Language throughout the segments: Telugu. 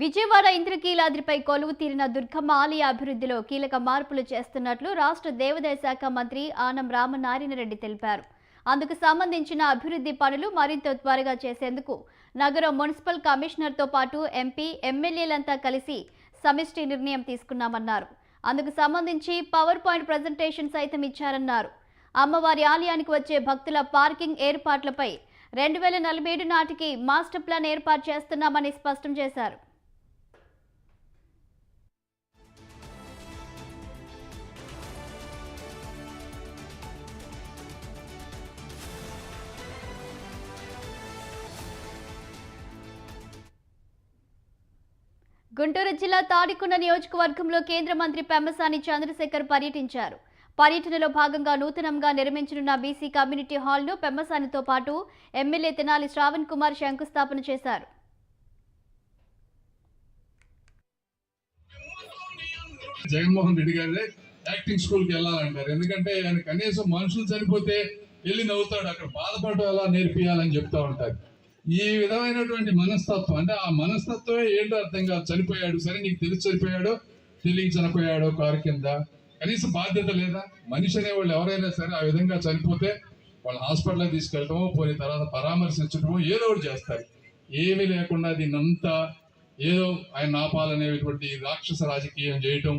విజయవాడ ఇంద్రకీలాద్రిపై కొలువు తీరిన దుర్గమ్మ ఆలయ అభివృద్ధిలో కీలక మార్పులు చేస్తున్నట్లు రాష్ట్ర దేవాదాయ శాఖ మంత్రి ఆనం రామనారాయణ రెడ్డి తెలిపారు. అందుకు సంబంధించిన అభివృద్ధి పనులు మరింత త్వరగా చేసేందుకు నగర మున్సిపల్ కమిషనర్తో పాటు ఎంపీ, ఎమ్మెల్యేలంతా కలిసి సమిష్టి నిర్ణయం తీసుకున్నామన్నారు. అందుకు సంబంధించి పవర్ పాయింట్ ప్రజెంటేషన్ సైతం ఇచ్చారన్నారు. అమ్మవారి ఆలయానికి వచ్చే భక్తుల పార్కింగ్ ఏర్పాట్లపై 2047 నాటికి మాస్టర్ ప్లాన్ ఏర్పాటు చేస్తున్నామని స్పష్టం చేశారు. గుంటూరు జిల్లా తాడికొండ నియోజకవర్గంలో కేంద్ర మంత్రి పెమ్మసాని చంద్రశేఖర్ పర్యటించారు. పర్యటనలో భాగంగా నూతనంగా నిర్మించనున్న బీసీ కమ్యూనిటీ హాల్ను పెమ్మసానితో పాటు ఎమ్మెల్యే తెనాలి శ్రావణ్ కుమార్ శంకుస్థాపన చేశారు. జగన్మోహన్ రెడ్డి గారే యాక్టింగ్ స్కూల్కి వెళ్ళాలంటారు. ఎందుకంటే ఆయన కనీసం మనుషులు చనిపోతే వెళ్ళి నవ్వుతాడు, అక్కడ బాధపడటం ఎలా నేర్పియాలని చెప్తా ఉంటారు. ఈ విధమైనటువంటి మనస్తత్వం, అంటే ఆ మనస్తత్వమే ఏంటో అర్థం కాదు. చనిపోయాడు, సరే నీకు తెలిసి చనిపోయాడో తెలియక చనిపోయాడో కారు కింద, కనీసం బాధ్యత లేదా? మనిషి అనేవాళ్ళు ఎవరైనా సరే ఆ విధంగా చనిపోతే వాళ్ళు హాస్పిటల్కి తీసుకెళ్ళటమో, పోయిన తర్వాత పరామర్శించడమో ఏదో ఒకటి చేస్తారు. ఏమీ లేకుండా దీన్నంతా ఏదో ఆయన ఆపాలనేటువంటి రాక్షస రాజకీయం చేయటం,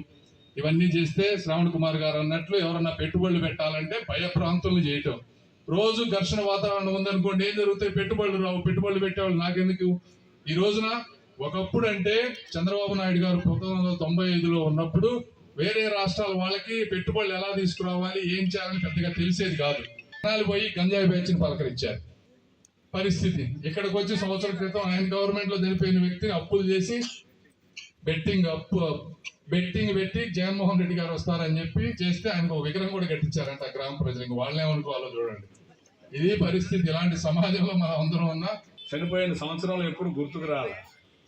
ఇవన్నీ చేస్తే శ్రావణ్ కుమార్ గారు అన్నట్లు ఎవరన్నా పెట్టుబడులు పెట్టాలంటే భయప్రాంతులు చేయటం. రోజు ఘర్షణ వాతావరణం ఉందనుకోండి, ఏం జరుగుతాయి? పెట్టుబడులు రావు. పెట్టుబడులు పెట్టేవాళ్ళు నాకెందుకు? ఈ రోజున ఒకప్పుడు అంటే చంద్రబాబు నాయుడు గారు 1995లో ఉన్నప్పుడు వేరే రాష్ట్రాల వాళ్ళకి పెట్టుబడులు ఎలా తీసుకురావాలి, ఏం చేయాలని పెద్దగా తెలిసేది కాదు. జనాలు పోయి గంజాయి బ్యాచ్ని పలకరించారు. పరిస్థితి ఇక్కడికి వచ్చి సంవత్సరం క్రితం ఆయన గవర్నమెంట్ లో చనిపోయిన వ్యక్తిని అప్పులు చేసి బెట్టింగ్ పెట్టి జగన్మోహన్ రెడ్డి గారు వస్తారని చెప్పి చేస్తే ఆయనకు ఒక విగ్రహం కూడా కట్టించారంట గ్రామ ప్రజలకు. వాళ్ళేమనుకోవాలో చూడండి. ఇది పరిస్థితి. ఇలాంటి సమాజంలో మనం అందరం ఉన్నా. చనిపోయిన సంవత్సరంలో ఎప్పుడు గుర్తుకు రాలి,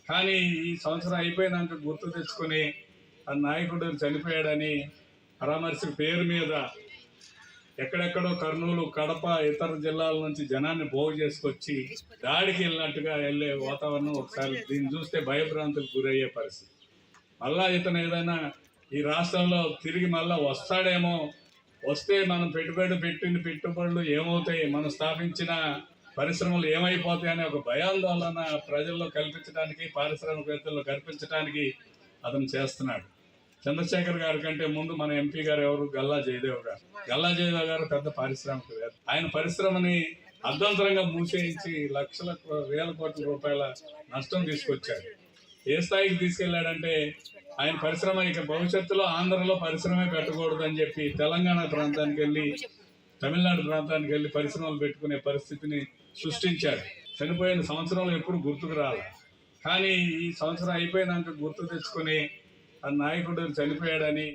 కానీ ఈ సంవత్సరం అయిపోయినాక గుర్తు తెచ్చుకొని ఆ నాయకుడు చనిపోయాడని పరామర్శ పేరు మీద ఎక్కడెక్కడో కర్నూలు, కడప, ఇతర జిల్లాల నుంచి జనాన్ని పోగు చేసుకొచ్చి దాడికి వెళ్ళినట్టుగా వెళ్ళే వాతావరణం ఒకసారి దీన్ని చూస్తే భయభ్రాంతులకు గురయ్యే పరిస్థితి. మళ్ళా ఇతను ఏదైనా ఈ రాష్ట్రంలో తిరిగి మళ్ళా వస్తాడేమో, వస్తే మనం పెట్టిన పెట్టుబడులు ఏమవుతాయి, మనం స్థాపించిన పరిశ్రమలు ఏమైపోతాయనే ఒక భయాందోళన ప్రజల్లో కల్పించడానికి, పారిశ్రామికవేత్తల్లో కల్పించడానికి అతను చేస్తున్నాడు. చంద్రశేఖర్ గారి కంటే ముందు మన ఎంపీ గారు ఎవరు? గల్లా జయదేవ్ గారు. గల్లా జయదేవ్ గారు పెద్ద పారిశ్రామికవేత్త. ఆయన పరిశ్రమని అర్ధంతరంగా మూసేయించి లక్షల వేల కోట్ల రూపాయల నష్టం తీసుకొచ్చాడు. ఏ స్థాయికి తీసుకెళ్లాడంటే ఆయన పరిశ్రమ ఇక భవిష్యత్తులో ఆంధ్రలో పరిశ్రమే పెట్టకూడదని చెప్పి తెలంగాణ ప్రాంతానికి వెళ్ళి, తమిళనాడు ప్రాంతానికి వెళ్ళి పరిశ్రమలు పెట్టుకునే పరిస్థితిని సృష్టించాడు. చనిపోయిన సంవత్సరంలో ఎప్పుడు గుర్తుకు రాలి, కానీ ఈ సంవత్సరం అయిపోయినాక గుర్తు తెచ్చుకొని ఆ నాయకుడు చనిపోయాడని.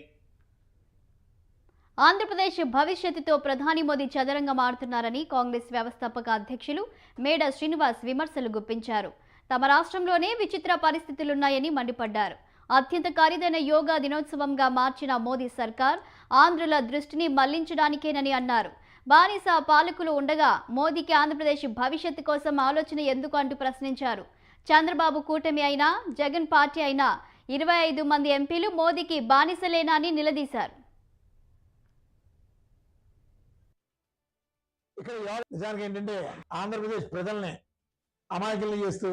ఆంధ్రప్రదేశ్ భవిష్యత్తుతో ప్రధాని మోదీ చదరంగం ఆడుతున్నారని కాంగ్రెస్ వ్యవస్థాపక అధ్యక్షులు మేడ శ్రీనివాస్ విమర్శలు గుప్పించారు. తమ రాష్ట్రంలోనే విచిత్ర పరిస్థితులున్నాయని మండిపడ్డారు. అత్యంత ఖరీదైన యోగా దినోత్సవంగా మార్చిన మోదీ సర్కార్ ఆంధ్రుల దృష్టిని మళ్లించడానికేనని అన్నారు. బానిస పాలకులు ఉండగా మోదీకి ఆంధ్రప్రదేశ్ భవిష్యత్తు కోసం ఆలోచన ఎందుకు అంటూ ప్రశ్నించారు. చంద్రబాబు కూటమి అయినా, జగన్ పార్టీ అయినా 25 మంది ఎంపీలు మోదీకి బానిసలేనా అని నిలదీశారు. ఇక్కడ నిజానికి ఏంటంటే ఆంధ్రప్రదేశ్ ప్రజల్ని అమాయకులను చేస్తూ,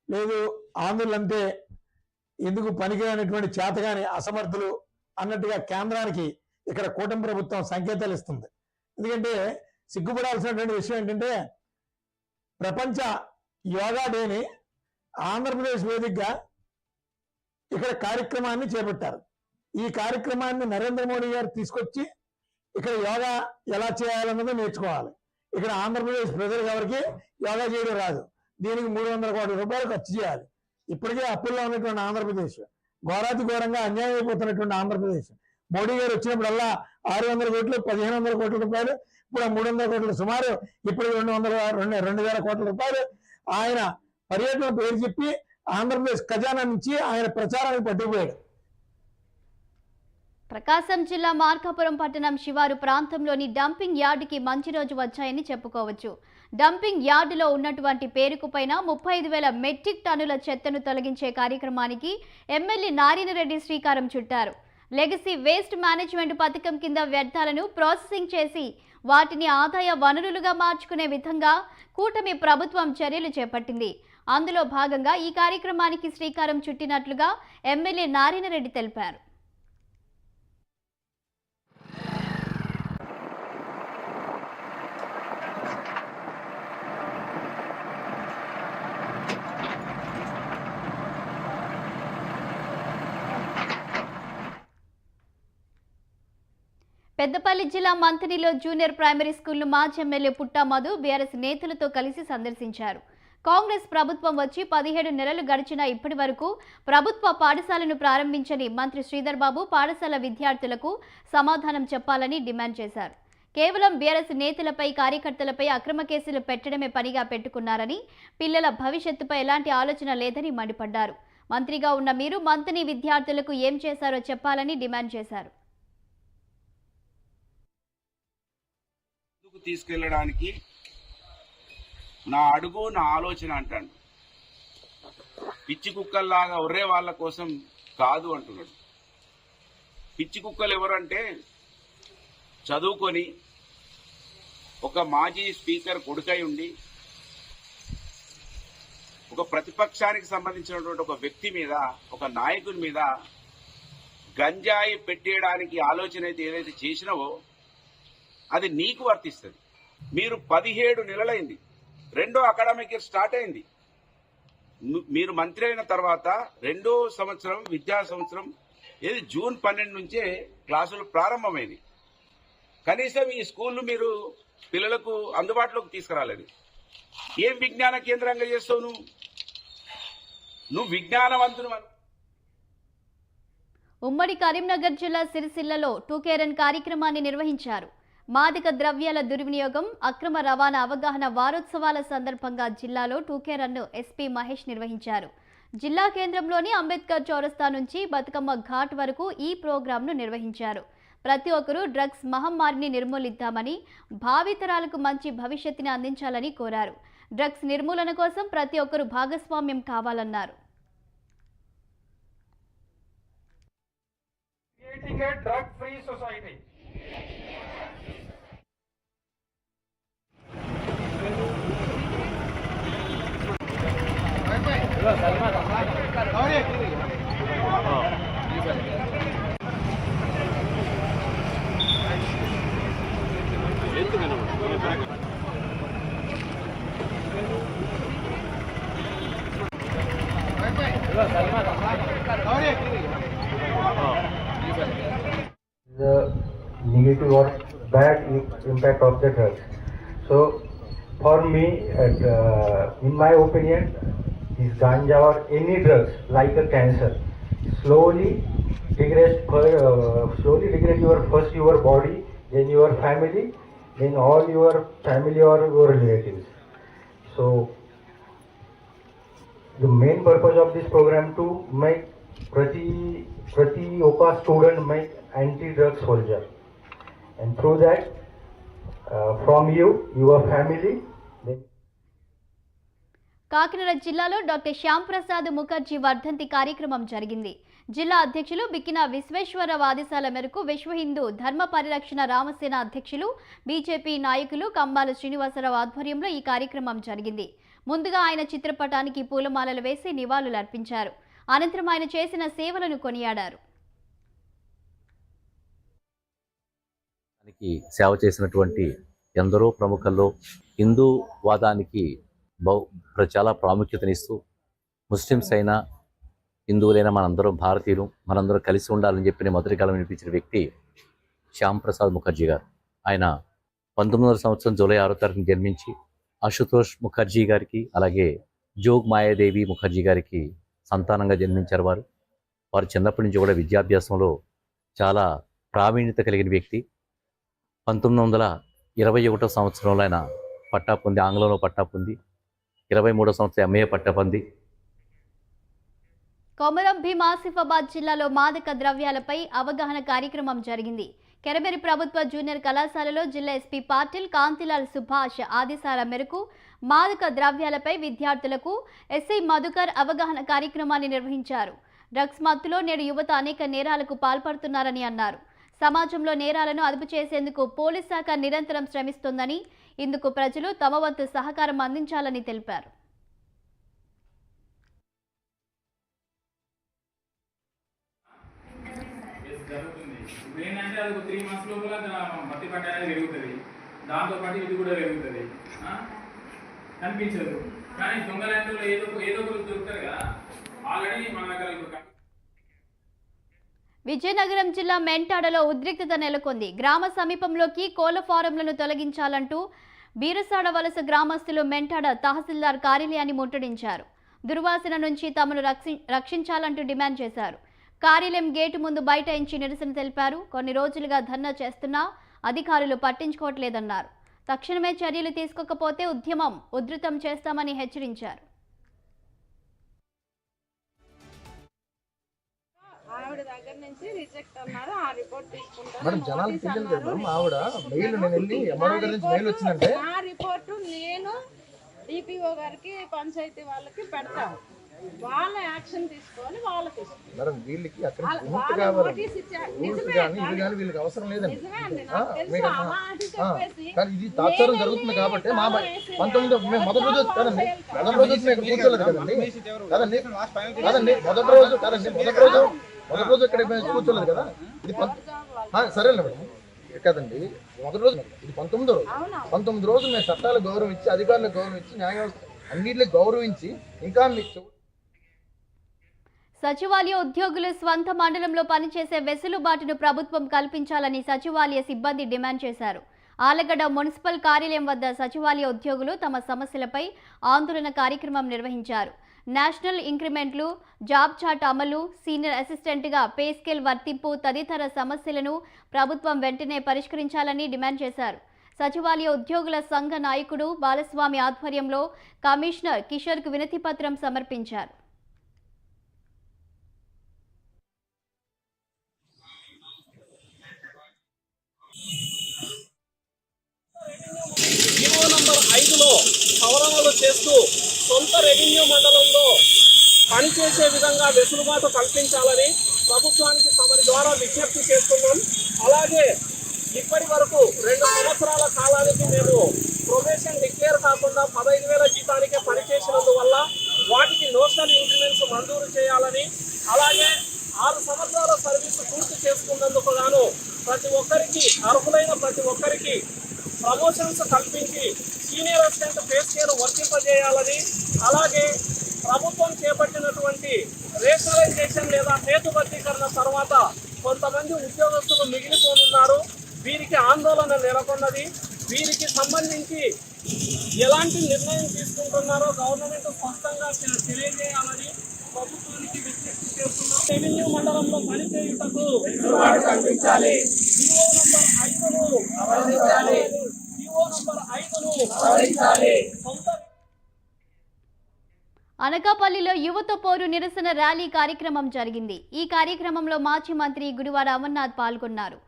లేదు ఆంధ్రులంటే ఎందుకు పనికిరానటువంటి చేతగాని అసమర్థులు అన్నట్టుగా కేంద్రానికి ఇక్కడ కూటమి ప్రభుత్వం సంకేతాలు ఇస్తుంది. ఎందుకంటే సిగ్గుపడాల్సినటువంటి విషయం ఏంటంటే ప్రపంచ యోగా డేని ఆంధ్రప్రదేశ్ వేదికగా ఇక్కడ కార్యక్రమాన్ని చేపట్టారు. ఈ కార్యక్రమాన్ని నరేంద్ర మోడీ గారు తీసుకొచ్చి ఇక్కడ యోగా ఎలా చేయాలన్నది నేర్చుకోవాలి. ఇక్కడ ఆంధ్రప్రదేశ్ ప్రజలకు ఎవరికి యోగా చేయడం రాదు. దీనికి 300 కోట్ల రూపాయలు ఖర్చు చేయాలి. ఇప్పటికే అప్పుల్లో ఉన్నటువంటి ఆంధ్రప్రదేశ్, ఘోరాతి ఘోరంగా అన్యాయం అయిపోతున్నటువంటి ఆంధ్రప్రదేశ్. మోడీ గారు వచ్చినప్పుడల్లా 600 కోట్లు, 1500 కోట్ల రూపాయలు, ఇప్పుడు 300 కోట్లు, సుమారు ఇప్పుడు 2000 కోట్ల రూపాయలు ఆయన పర్యటన పేరు చెప్పి ఆంధ్రప్రదేశ్ ఖజానా నుంచి ఆయన ప్రచారానికి పట్టుకుపోయాడు. ప్రకాశం జిల్లా మార్కాపురం పట్టణం శివారు ప్రాంతంలోని డంపింగ్ యార్డుకి మంచి రోజు వచ్చాయని చెప్పుకోవచ్చు. డంపింగ్ యార్డులో ఉన్నటువంటి పేరుకుపైన 35,000 మెట్రిక్ టన్నుల చెత్తను తొలగించే కార్యక్రమానికి ఎమ్మెల్యే నారాయణరెడ్డి శ్రీకారం చుట్టారు. లెగసీ వేస్ట్ మేనేజ్మెంట్ పథకం కింద వ్యర్థాలను ప్రాసెసింగ్ చేసి వాటిని ఆదాయ వనరులుగా మార్చుకునే విధంగా కూటమి ప్రభుత్వం చర్యలు చేపట్టింది. అందులో భాగంగా ఈ కార్యక్రమానికి శ్రీకారం చుట్టినట్లుగా ఎమ్మెల్యే నారాయణరెడ్డి తెలిపారు. పెద్దపల్లి జిల్లా మంథనిలో జూనియర్ ప్రైమరీ స్కూల్ను మాజీ ఎమ్మెల్యే పుట్టా మధు బీఆర్ఎస్ నేతలతో కలిసి సందర్శించారు. కాంగ్రెస్ ప్రభుత్వం వచ్చి 17 నెలలు గడిచినా ఇప్పటి వరకు ప్రభుత్వ పాఠశాలను ప్రారంభించని మంత్రి శ్రీధర్ బాబు పాఠశాల విద్యార్థులకు సమాధానం చెప్పాలని డిమాండ్ చేశారు. కేవలం బీఆర్ఎస్ నేతలపై కార్యకర్తలపై అక్రమ కేసులు పెట్టడమే పనిగా పెట్టుకున్నారని, పిల్లల భవిష్యత్తుపై ఎలాంటి ఆలోచన లేదని మండిపడ్డారు. మంత్రిగా ఉన్న మీరు మంథని విద్యార్థులకు ఏం చేశారో చెప్పాలని డిమాండ్ చేశారు. తీసుకెళ్ళడానికి నా అడుగు నా ఆలోచన అంటాడు. పిచ్చి కుక్కల్లాగా ఒర్రే వాళ్ళ కోసం కాదు అంటున్నాడు. పిచ్చి కుక్కలు ఎవరంటే చదువుకొని ఒక మాజీ స్పీకర్ కొడుకై ఉండి ఒక ప్రతిపక్షానికి సంబంధించినటువంటి ఒక వ్యక్తి మీద, ఒక నాయకుని మీద గంజాయి పెట్టేయడానికి ఆలోచన అయితే ఏదైతే చేసినావో అది నీకు వర్తిస్తుంది. మీరు 17 నెలలైంది, రెండో అకాడమిక్ ఇయర్ స్టార్ట్ అయింది. మీరు మంత్రి అయిన తర్వాత 2వ సంవత్సరం విద్యా సంవత్సరం ఏది జూన్ 12 నుంచే క్లాసులు ప్రారంభమైంది. కనీసం ఈ స్కూళ్లు మీరు పిల్లలకు అందుబాటులోకి తీసుకురాలేదు. ఏం విజ్ఞాన కేంద్రంగా చేస్తావు నువ్వు విజ్ఞానవంతును. ఉమ్మడి కరీంనగర్ జిల్లా సిరిసిల్లలో టూకేరన్ కార్యక్రమాన్ని నిర్వహించారు. మాదక ద్రవ్యాల దుర్వినియోగం, అక్రమ రవాణా అవగాహన వారోత్సవాల సందర్భంగా జిల్లాలో టూకేరన్ను ఎస్పీ మహేష్ నిర్వహించారు. జిల్లా కేంద్రంలోని అంబేద్కర్ చౌరస్తా నుంచి బతుకమ్మ ఘాట్ వరకు ఈ ప్రోగ్రాంను నిర్వహించారు. ప్రతి ఒక్కరూ డ్రగ్స్ మహమ్మారిని నిర్మూలిద్దామని, భావితరాలకు మంచి భవిష్యత్తుని అందించాలని కోరారు. డ్రగ్స్ నిర్మూలన కోసం ప్రతి ఒక్కరూ భాగస్వామ్యం కావాలన్నారు. The negative or bad impact of the drugs. So, for me, in my opinion, this ganja or any drugs like a cancer slowly degrades your body, then your family, then all your family or your relatives. So, the main purpose of this program to make Prati Oka student make anti-drug soldier, and through that, from you, your family. Kakinada జిల్లాలో డాక్టర్ శ్యామ్ ప్రసాద్ ముఖర్జీ వర్ధంతి కార్యక్రమం జరిగింది. జిల్లా అధ్యక్షులు బిక్కిన విశ్వేశ్వరరావు ఆదేశాల మేరకు విశ్వ హిందూ ధర్మ పరిరక్షణ రామసేన అధ్యక్షులు, బీజేపీ నాయకులు కంబాల శ్రీనివాసరావు ఆధ్వర్యంలో ఈ కార్యక్రమం జరిగింది. ముందుగా ఆయన చిత్రపటానికి పూలమాలలు వేసి నివాళులు అర్పించారు. అనంతరం ఆయన చేసిన సేవలను కొనియాడారు. సేవ చేసినటువంటి ఎందరో ప్రముఖుల్లో హిందూవాదానికి చాలా ప్రాముఖ్యతనిస్తూ, ముస్లిమ్స్ అయినా హిందువులైనా మనందరం భారతీయులు, మనందరం కలిసి ఉండాలని చెప్పిన మొదటి కాలం వినిపించిన వ్యక్తి శ్యామ్ ప్రసాద్ ముఖర్జీ గారు. ఆయన 1900 సంవత్సరం జూలై 6వ తారీఖున జన్మించి అశుతోష్ ముఖర్జీ గారికి అలాగే జోగ్ మాయాదేవి ముఖర్జీ గారికి సంతానంగా జన్మించారు. వారు చిన్నప్పటి నుంచి కూడా విద్యాభ్యాసంలో చాలా ప్రావీణ్యత కలిగిన వ్యక్తి. 1921వ సంవత్సరంలో ఆయన పట్టా పొంది, ఆంగ్లంలో పట్టా పొంది, 23వ సంవత్సరం ఎంఏ పట్టా పొంది. కొమరం భీం ఆసిఫాబాద్ జిల్లాలో మాదక ద్రవ్యాలపై అవగాహన కార్యక్రమం జరిగింది. కెరమెరి ప్రభుత్వ జూనియర్ కళాశాలలో జిల్లా ఎస్పీ పాటిల్ కాంతిలాల్ సుభాష్ ఆదేశాల మేరకు మాదక ద్రవ్యాలపై విద్యార్థులకు ఎస్ఐ మధుకర్ అవగాహన కార్యక్రమాన్ని నిర్వహించారు. డ్రగ్స్ మత్తులో నేడు యువత అనేక నేరాలకు పాల్పడుతున్నారని అన్నారు. సమాజంలో నేరాలను అదుపు చేసేందుకు పోలీస్ శాఖ నిరంతరం శ్రమిస్తోందని, ఇందుకు ప్రజలు తమ వంతు సహకారం అందించాలని తెలిపారు. జరుగుతుంది. ఇప్పుడు ఏంటంటే అది ఒక 3 months లోపల మట్టి పట్ట అనేది పెరుగుతుంది, దాంతోపాటు ఇది కూడా పెరుగుతుంది, కనిపించదు. కానీ దొంగలంటూ ఏదో ఒకరు దొరుకుతారు కదా, ఆల్రెడీ మన దగ్గర ఇప్పుడు. విజయనగరం జిల్లా మెంటాడలో ఉద్రిక్తత నెలకొంది. గ్రామ సమీపంలోకి కోళ్ల ఫారంలను తొలగించాలంటూ బీరసాడ వలస గ్రామస్తులు మెంటాడ తహసీల్దార్ కార్యాలయాన్ని ముట్టడించారు. దుర్వాసన నుంచి తమను రక్షించాలంటూ డిమాండ్ చేశారు. కార్యాలయం గేటు ముందు బైఠాయించి నిరసన తెలిపారు. కొన్ని రోజులుగా ధర్నా చేస్తున్నా అధికారులు పట్టించుకోవట్లేదన్నారు. తక్షణమే చర్యలు తీసుకోకపోతే ఉద్యమం ఉధృతం చేస్తామని హెచ్చరించారు. ఆవిడ దగ్గర నుంచి రిజెక్ట్ అన్నారు. ఆ రిపోర్ట్ తీసుకుంటారు. మేడం జనాలు తెలియదు కదా మేడం, ఆవిడ మెయిల్ నేను వెళ్ళి ఎంఆర్ఓ గారి నుంచి మెయిల్ వచ్చిందంటే ఆ రిపోర్టు నేను డిపిఓ గారికి పంచాయతీ వాళ్ళకి పెడతాను. వాళ్ళ యాక్షన్ తీసుకొని వాళ్ళకి ఇస్తారు. మేడం వీళ్ళకి అక్కడ విముక్తి కావాలండి, రూల్స్ కానీ ఇది కానీ వీళ్ళకి అవసరం లేదండి. కానీ ఇది తాత్సారం జరుగుతుంది కాబట్టి మా 19 మేము మొదటి రోజు కదండి, మొదటి రోజు మేము కూర్చోలేదు కదండి మొదటి రోజు ఇక్కడ మేము కూర్చోలేదు కదా. ఇది సరేలే మేడం కదండి, మొదటి రోజు ఇది 19వ రోజు. 19 రోజులు మేము చట్టాలకు గౌరవం ఇచ్చి, అధికారులకు గౌరవం ఇచ్చి, న్యాయ వ్యవస్థ అన్నింటికి గౌరవించి ఇంకా మీకు సచివాలయ ఉద్యోగులు స్వంత మండలంలో పనిచేసే వెసులుబాటును ప్రభుత్వం కల్పించాలని సచివాలయ సిబ్బంది డిమాండ్ చేశారు. ఆలగడ్డ మున్సిపల్ కార్యాలయం వద్ద సచివాలయ ఉద్యోగులు తమ సమస్యలపై ఆందోళన కార్యక్రమం నిర్వహించారు. నేషనల్ ఇంక్రిమెంట్లు, జాబ్ చార్ట్ అమలు, సీనియర్ అసిస్టెంట్గా పే స్కేల్ వర్తింపు తదితర సమస్యలను ప్రభుత్వం వెంటనే పరిష్కరించాలని డిమాండ్ చేశారు. సచివాలయ ఉద్యోగుల సంఘ నాయకుడు బాలస్వామి ఆధ్వర్యంలో కమిషనర్ కిషోర్కు వినతి పత్రం సమర్పించారు. జీవో నంబర్ 5లో సవరణలు చేస్తూ సొంత రెవెన్యూ మండలంలో పనిచేసే విధంగా వెసులుబాటు కల్పించాలని ప్రభుత్వానికి తమరి ద్వారా విజ్ఞప్తి చేస్తున్నాం. అలాగే ఇప్పటి వరకు 2 సంవత్సరాల కాలానికి మేము ప్రొబేషన్ డిక్లేర్ కాకుండా 15,000 జీతానికే పనిచేసినందువల్ల వాటికి నోషనల్ ఇంక్రిమెంట్స్ మంజూరు చేయాలని, అలాగే 6 సంవత్సరాల సర్వీసు పూర్తి చేసుకున్నందుకు గాను ప్రతి ఒక్కరికి, అర్హులైన ప్రతి ఒక్కరికి ప్రమోషన్స్ కల్పించి సీనియర్ అసిస్టెంట్ పే స్కేల్ వర్తింపజేయాలని, అలాగే ప్రభుత్వం చేపట్టినటువంటి రేషనలైజేషన్ లేదా హేతుబద్ధీకరణ తర్వాత కొంతమంది ఉద్యోగస్తులు మిగిలిపోనున్నారు. వీరికి ఆందోళన నెలకొన్నది. వీరికి సంబంధించి ఎలాంటి నిర్ణయం తీసుకుంటున్నారో గవర్నమెంట్ స్పష్టంగా తెలియజేయాలని ప్రభుత్వానికి విజ్ఞప్తి చేస్తున్నాం. రెవెన్యూ మండలంలో పనిచేయుటకు కల్పించాలి. జీవో నంబర్ 5ను అనకాపల్లిలో యువత పోరు నిరసన ర్యాలీ కార్యక్రమం జరిగింది. ఈ కార్యక్రమంలో మాజీ మంత్రి గుడివాడ అమర్నాథ్ పాల్గొన్నారు.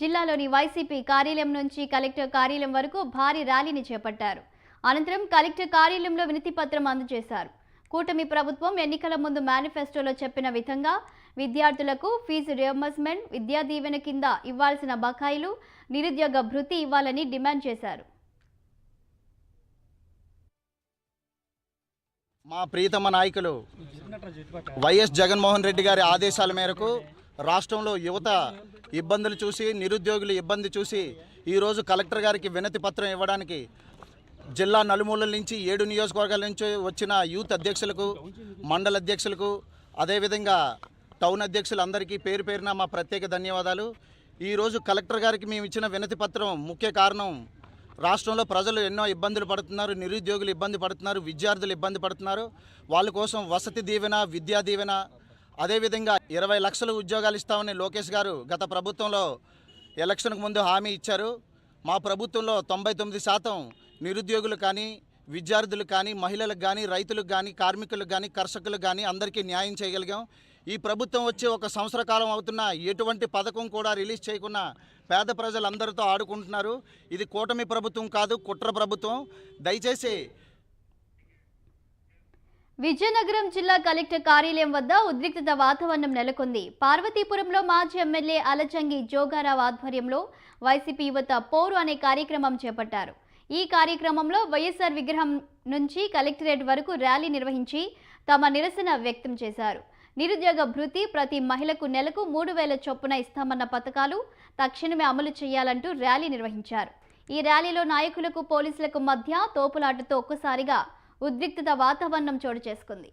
జిల్లాలోని వైసీపీ కార్యాలయం నుంచి కలెక్టర్ కార్యాలయం వరకు భారీ ర్యాలీని చేపట్టారు. అనంతరం కలెక్టర్ కార్యాలయంలో వినతి పత్రం అందజేశారు. కూటమి ప్రభుత్వం ఎన్నికల ముందు మేనిఫెస్టోలో చెప్పిన విధంగా విద్యార్థులకు ఫీజు రియంబర్స్మెంట్, విద్యా దీవెన కింద ఇవ్వాల్సిన బకాయిలు, నిరుద్యోగ భృతి ఇవ్వాలని డిమాండ్ చేశారు. మా ప్రియతమ నాయకులు వైఎస్ జగన్మోహన్ రెడ్డి గారి ఆదేశాల మేరకు రాష్ట్రంలో యువత ఇబ్బందులు చూసి, నిరుద్యోగుల ఇబ్బంది చూసి ఈరోజు కలెక్టర్ గారికి వినతి పత్రం ఇవ్వడానికి జిల్లా నలుమూలల నుంచి 7 నియోజకవర్గాల నుంచి వచ్చిన యూత్ అధ్యక్షులకు, మండల అధ్యక్షులకు, అదేవిధంగా టౌన్ అధ్యక్షులందరికీ పేరు పేరున మా ప్రత్యేక ధన్యవాదాలు. ఈరోజు కలెక్టర్ గారికి మేము ఇచ్చిన వినతి పత్రం ముఖ్య కారణం, రాష్ట్రంలో ప్రజలు ఎన్నో ఇబ్బందులు పడుతున్నారు, నిరుద్యోగులు ఇబ్బంది పడుతున్నారు, విద్యార్థులు ఇబ్బంది పడుతున్నారు. వాళ్ళ కోసం వసతి దీవెన, విద్యా దీవెన, అదేవిధంగా 20 లక్షల ఉద్యోగాలు ఇస్తామని లోకేష్ గారు గత ప్రభుత్వంలో ఎలక్షన్కు ముందు హామీ ఇచ్చారు. మా ప్రభుత్వంలో 99% నిరుద్యోగులు కానీ, విద్యార్థులకు కానీ, మహిళలకు కానీ, రైతులకు కానీ, కార్మికులకు కానీ, కర్షకులకు కానీ అందరికీ న్యాయం చేయగలిగాం. ఈ ప్రభుత్వం వచ్చి 1 సంవత్సర కాలం అవుతున్నా ఎటువంటి పథకం కూడా రిలీజ్ చేయకుండా పేద ప్రజలందరితో ఆడుకుంటున్నారు. ఇది కూటమి ప్రభుత్వం కాదు, కుట్ర ప్రభుత్వం. దయచేసి విజయనగరం జిల్లా కలెక్టర్ కార్యాలయం వద్ద ఉద్రిక్తత వాతావరణం నెలకొంది. పార్వతీపురంలో మాజీ ఎమ్మెల్యే అలచంగి జోగారావు ఆధ్వర్యంలో వైసీపీ యువత పోరు అనే కార్యక్రమం చేపట్టారు. ఈ కార్యక్రమంలో వైఎస్ఆర్ విగ్రహం నుంచి కలెక్టరేట్ వరకు ర్యాలీ నిర్వహించి తమ నిరసన వ్యక్తం చేశారు. నిరుద్యోగ భృతి, ప్రతి మహిళకు నెలకు 3,000 చొప్పున ఇస్తామన్న పథకాలు తక్షణమే అమలు చేయాలంటూ ర్యాలీ నిర్వహించారు. ఈ ర్యాలీలో నాయకులకు, పోలీసులకు మధ్య తోపులాటతో ఒక్కసారిగా ఉద్రిక్తత వాతావరణం చోటు చేసుకుంది.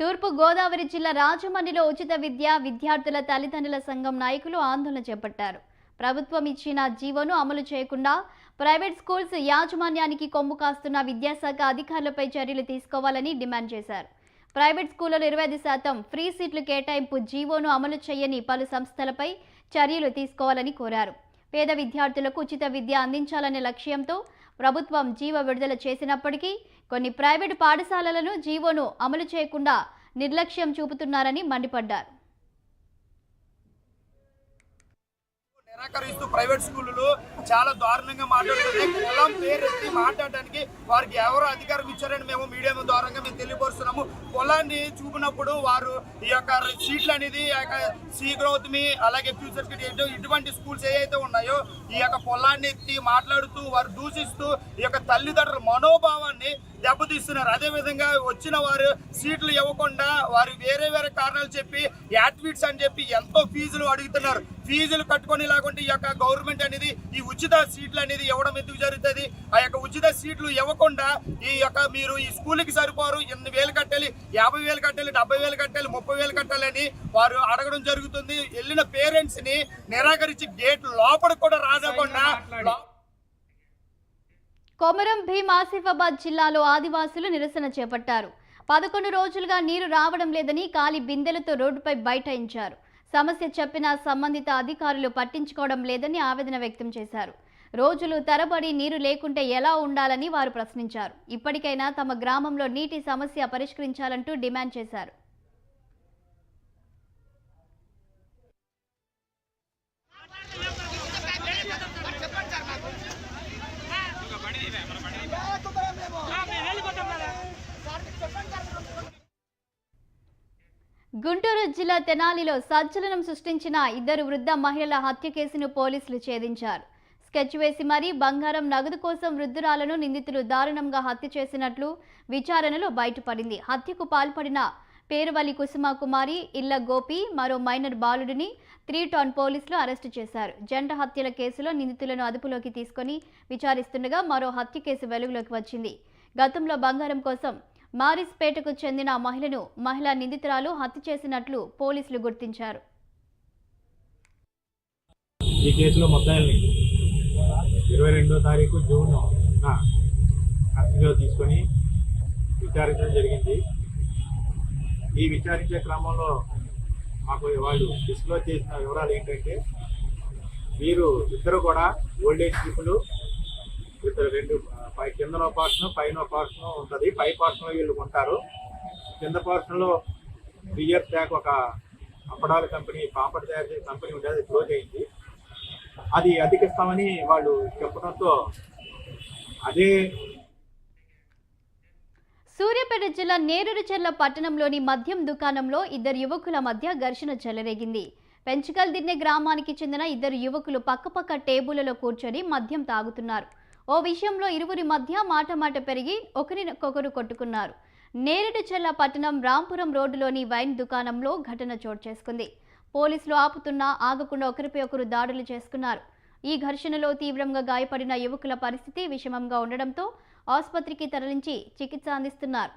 తూర్పు గోదావరి జిల్లా రాజమండ్రిలో ఉచిత విద్యార్థుల తల్లిదండ్రుల సంఘం నాయకులు ఆందోళన చేపట్టారు. ప్రభుత్వం ఇచ్చిన జీవోను అమలు చేయకుండా ప్రైవేట్ స్కూల్స్ యాజమాన్యానికి కొమ్ము కాస్తున్న విద్యాశాఖ అధికారులపై చర్యలు తీసుకోవాలని డిమాండ్ చేశారు. ప్రైవేట్ స్కూళ్లలో 25% ఫ్రీ సీట్లు కేటాయింపు జీవోను అమలు చేయని పలు సంస్థలపై చర్యలు తీసుకోవాలని కోరారు. పేద విద్యార్థులకు ఉచిత విద్య అందించాలనే లక్ష్యంతో ప్రభుత్వం జీవో విడుదల చేసినప్పటికీ కొన్ని ప్రైవేటు పాఠశాలలను జీవోను అమలు చేయకుండా నిర్లక్ష్యం చూపుతున్నారని మండిపడ్డారు. నిరాకరిస్తూ ప్రైవేట్ స్కూళ్ళు చాలా దారుణంగా మాట్లాడుతున్నాయి. కులం పేరు ఎత్తి మాట్లాడడానికి వారికి ఎవరు అధికారం ఇచ్చారని మేము మీడియా ద్వారంగా మేము తెలియపరుస్తున్నాము. కులాన్ని చూపినప్పుడు వారు ఈ యొక్క సీట్లు అనేది సి గ్రోత్ మీ అలాగే ఫ్యూచర్ కిట్ ఇటువంటి స్కూల్స్ ఏవైతే ఉన్నాయో ఈ యొక్క కులాన్ని ఎత్తి మాట్లాడుతూ వారు దూషిస్తూ ఈ యొక్క తల్లిదండ్రుల మనోభావాన్ని దెబ్బతీస్తున్నారు. అదేవిధంగా వచ్చిన వారు సీట్లు ఇవ్వకుండా వారు వేరే కారణాలు చెప్పి యాట్వీట్స్ అని చెప్పి ఎంతో ఫీజులు అడుగుతున్నారు. ఫీజులు కట్టుకొని లేకుంటే ఈ యొక్క గవర్నమెంట్ అనేది ఈ ఉచిత సీట్లు అనేది ఇవ్వడం ఎందుకు జరుగుతుంది? ఆ యొక్క ఉచిత సీట్లు ఇవ్వకుండా ఈ యొక్క మీరు ఈ స్కూల్కి సరిపోరు, 8,000 కట్టాలి, 50,000 కట్టాలి, 70,000 కట్టాలి, 30,000 కట్టాలని వారు అడగడం జరుగుతుంది. వెళ్ళిన పేరెంట్స్ ని నిరాకరించి గేట్ లోపల కూడా రాజకుండా కొమరం భీం ఆసిఫాబాద్ జిల్లాలో ఆదివాసులు నిరసన చేపట్టారు. 11 రోజులుగా నీరు రావడం లేదని ఖాళీ బిందెలతో రోడ్డుపై బైఠాయించారు. సమస్య చెప్పినా సంబంధిత అధికారులు పట్టించుకోవడం లేదని ఆవేదన వ్యక్తం చేశారు. రోజులు తరబడి నీరు లేకుంటే ఎలా ఉండాలని వారు ప్రశ్నించారు. ఇప్పటికైనా తమ గ్రామంలో నీటి సమస్య పరిష్కరించాలంటూ డిమాండ్ చేశారు. గుంటూరు జిల్లా తెనాలిలో సంచలనం సృష్టించిన 2 వృద్ధ మహిళల హత్య కేసును పోలీసులు ఛేదించారు. స్కెచ్ వేసి మరీ బంగారం, నగదు కోసం వృద్ధురాలను నిందితులు దారుణంగా హత్య చేసినట్లు విచారణలో బయటపడింది. హత్యకు పాల్పడిన పేరువల్లి కుసుమకుమారి, ఇళ్ల గోపి, మరో మైనర్ బాలుడిని 3 టౌన్ పోలీసులు అరెస్టు చేశారు. జంట హత్యల కేసులో నిందితులను అదుపులోకి తీసుకుని విచారిస్తుండగా మరో హత్య కేసు వెలుగులోకి వచ్చింది. గతంలో బంగారం కోసం మారిస్పేటకు చెందిన మహిళా నిందితురాలు హత్య చేసినట్లు పోలీసులు గుర్తించారు. ఈ కేసులో మొత్తాన్ని 22వ తారీఖు జూన్ కస్టడీలో తీసుకొని విచారించడం జరిగింది. ఈ విచారించే క్రమంలో మాకు వాళ్ళు డిస్క్లోజ్ చేసిన వివరాలు ఏంటంటే, వీరు ఇద్దరు కూడా ఓల్డేజ్ పీపుల్, ఇద్దరు 2 కిందనో పోర్షన్ పైన పోర్షన్ ఉంటుంది. పై పోర్షన్లో వీళ్ళు ఉంటారు. కింద పోర్షన్లో 3 years బ్యాక్ ఒక అప్పడాల కంపెనీ, పాపడ్ తయారు చేసే కంపెనీ ఉండేది, అది క్లోజ్ అయింది. అది అధికిస్తామని వాళ్ళు చెప్పడంతో అదే. సూర్యాపేట జిల్లా నేరేడుచెర్ల పట్టణంలోని మద్యం దుకాణంలో 2 యువకుల మధ్య ఘర్షణ చెలరేగింది. పెంచుకల్దిన్నె గ్రామానికి చెందిన 2 యువకులు పక్కపక్క టేబుళ్లలో కూర్చొని మద్యం తాగుతున్నారు. ఓ విషయంలో ఇరువురి మధ్య మాట పెరిగి ఒకరినొకరు కొట్టుకున్నారు. నేరేడుచెర్ల పట్టణం రాంపురం రోడ్డులోని వైన్ దుకాణంలో ఘటన చోటు చేసుకుంది. పోలీసులు ఆపుతున్నా ఆగకుండా ఒకరిపై ఒకరు దాడులు చేసుకున్నారు. ఈ ఘర్షణలో తీవ్రంగా గాయపడిన యువకుల పరిస్థితి విషమంగా ఉండడంతో ఆసుపత్రికి తరలించి చికిత్స అందిస్తున్నారు.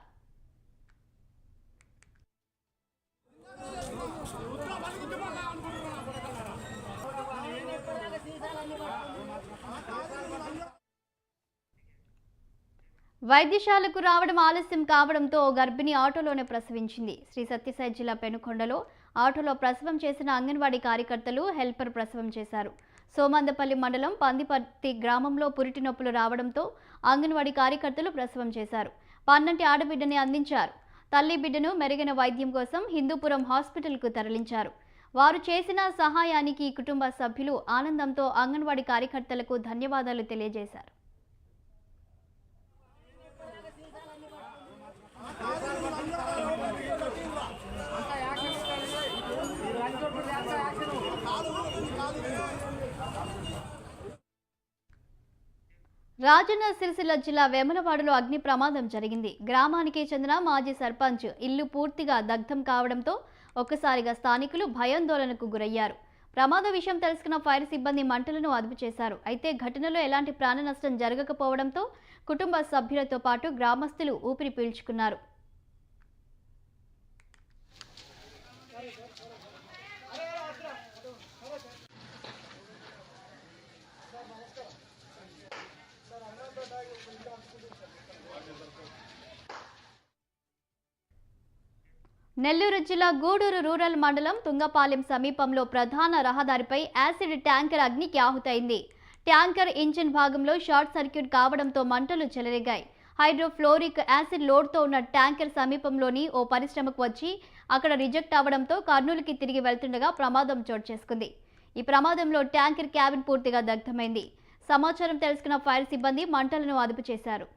వైద్యశాలకు రావడం ఆలస్యం కావడంతో ఓ గర్భిణి ఆటోలోనే ప్రసవించింది. శ్రీ సత్యసాయి జిల్లా పెనుకొండలో ఆటోలో ప్రసవం చేసిన అంగన్వాడీ కార్యకర్తలు హెల్పర్ ప్రసవం చేశారు. సోమందపల్లి మండలం పందిపర్తి గ్రామంలో పురిటి నొప్పులు రావడంతో అంగన్వాడీ కార్యకర్తలు ప్రసవం చేశారు. పన్నంటి ఆడబిడ్డని అందించారు. తల్లి బిడ్డను మెరుగైన వైద్యం కోసం హిందూపురం హాస్పిటల్కు తరలించారు. వారు చేసిన సహాయానికి కుటుంబ సభ్యులు ఆనందంతో అంగన్వాడీ కార్యకర్తలకు ధన్యవాదాలు తెలియజేశారు. రాజన్న సిరిసిల్ల జిల్లా వేములవాడలో అగ్ని ప్రమాదం జరిగింది. గ్రామానికి చెందిన మాజీ సర్పంచ్ ఇల్లు పూర్తిగా దగ్ధం కావడంతో ఒక్కసారిగా స్థానికులు భయాందోళనకు గురయ్యారు. ప్రమాద విషయం తెలుసుకున్న ఫైర్ సిబ్బంది మంటలను అదుపు చేశారు. అయితే ఘటనలో ఎలాంటి ప్రాణ నష్టం జరగకపోవడంతో కుటుంబ సభ్యులతో పాటు గ్రామస్తులు ఊపిరి పీల్చుకున్నారు. నెల్లూరు జిల్లా గూడూరు రూరల్ మండలం తుంగపాలెం సమీపంలో ప్రధాన రహదారిపై యాసిడ్ ట్యాంకర్ అగ్నికి ఆహుతైంది. ట్యాంకర్ ఇంజిన్ భాగంలో షార్ట్ సర్క్యూట్ కావడంతో మంటలు చెలరేగాయి. హైడ్రోఫ్లోరిక్ యాసిడ్ లోడ్తో ఉన్న ట్యాంకర్ సమీపంలోని ఓ పరిశ్రమకు వచ్చి అక్కడ రిజెక్ట్ అవడంతో కర్నూలుకి తిరిగి వెళ్తుండగా ప్రమాదం చోటు చేసుకుంది. ఈ ప్రమాదంలో ట్యాంకర్ క్యాబిన్ పూర్తిగా దగ్ధమైంది. సమాచారం తెలుసుకున్న ఫైర్ సిబ్బంది మంటలను అదుపు చేశారు.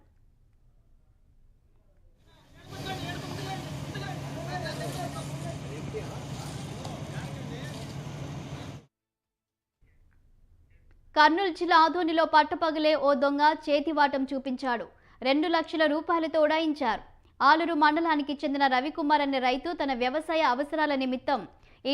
కర్నూలు జిల్లా ఆదోనిలో పట్టపగలే ఓ దొంగ చేతివాటం చూపించాడు. 2 లక్షల రూపాయలతో ఉడాయించారు. ఆలూరు మండలానికి చెందిన రవికుమార్ అనే రైతు తన వ్యవసాయ అవసరాల నిమిత్తం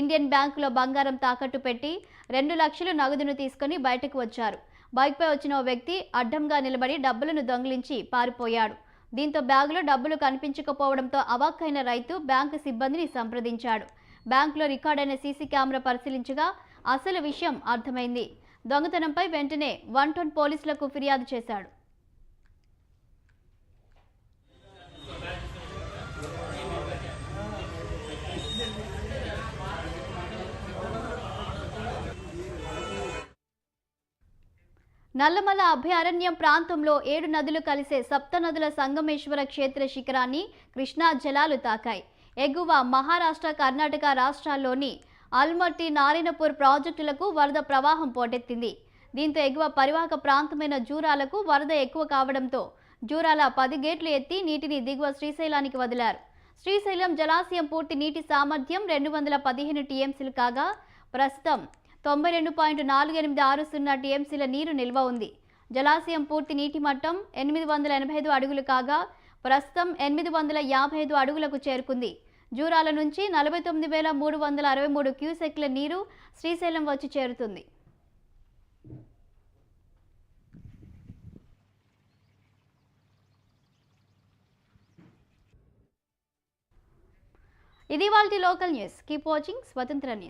ఇండియన్ బ్యాంకులో బంగారం తాకట్టు పెట్టి 2 లక్షలు నగదును తీసుకుని బయటకు వచ్చారు. బైక్పై వచ్చిన ఓ వ్యక్తి అడ్డంగా నిలబడి డబ్బులను దొంగిలించి పారిపోయాడు. దీంతో బ్యాగులో డబ్బులు కనిపించకపోవడంతో అవాక్కైన రైతు బ్యాంకు సిబ్బందిని సంప్రదించాడు. బ్యాంకులో రికార్డైన సీసీ కెమెరా పరిశీలించగా అసలు విషయం అర్థమైంది. దొంగతనంపై వెంటనే 110 పోలీసులకు ఫిర్యాదు చేశాడు. నల్లమల అభయారణ్యం ప్రాంతంలో 7 నదులు కలిసే సప్తనదుల సంగమేశ్వర క్షేత్ర శిఖరాన్ని కృష్ణా జలాలు తాకాయి. ఎగువ మహారాష్ట్ర, కర్ణాటక రాష్ట్రాల్లోని అల్మట్టి, నారాయణపూర్ ప్రాజెక్టులకు వరద ప్రవాహం పోటెత్తింది. దీంతో ఎగువ పరివాహక ప్రాంతమైన జూరాలకు వరద ఎక్కువ కావడంతో జూరాల 10 గేట్లు ఎత్తి నీటిని దిగువ శ్రీశైలానికి వదిలారు. శ్రీశైలం జలాశయం పూర్తి నీటి సామర్థ్యం 215 టీఎంసీలు కాగా ప్రస్తుతం 92.4860 టీఎంసీల నీరు నిల్వ ఉంది. జలాశయం పూర్తి నీటి మట్టం 885 అడుగులు కాగా ప్రస్తుతం 855 అడుగులకు చేరుకుంది. జూరాల నుంచి 49,363 క్యూసెక్ల నీరు శ్రీశైలం వచ్చి చేరుతుంది. ఇది వాళ్ళ లోకల్ న్యూస్. కీప్ వాచింగ్ స్వతంత్ర న్యూస్.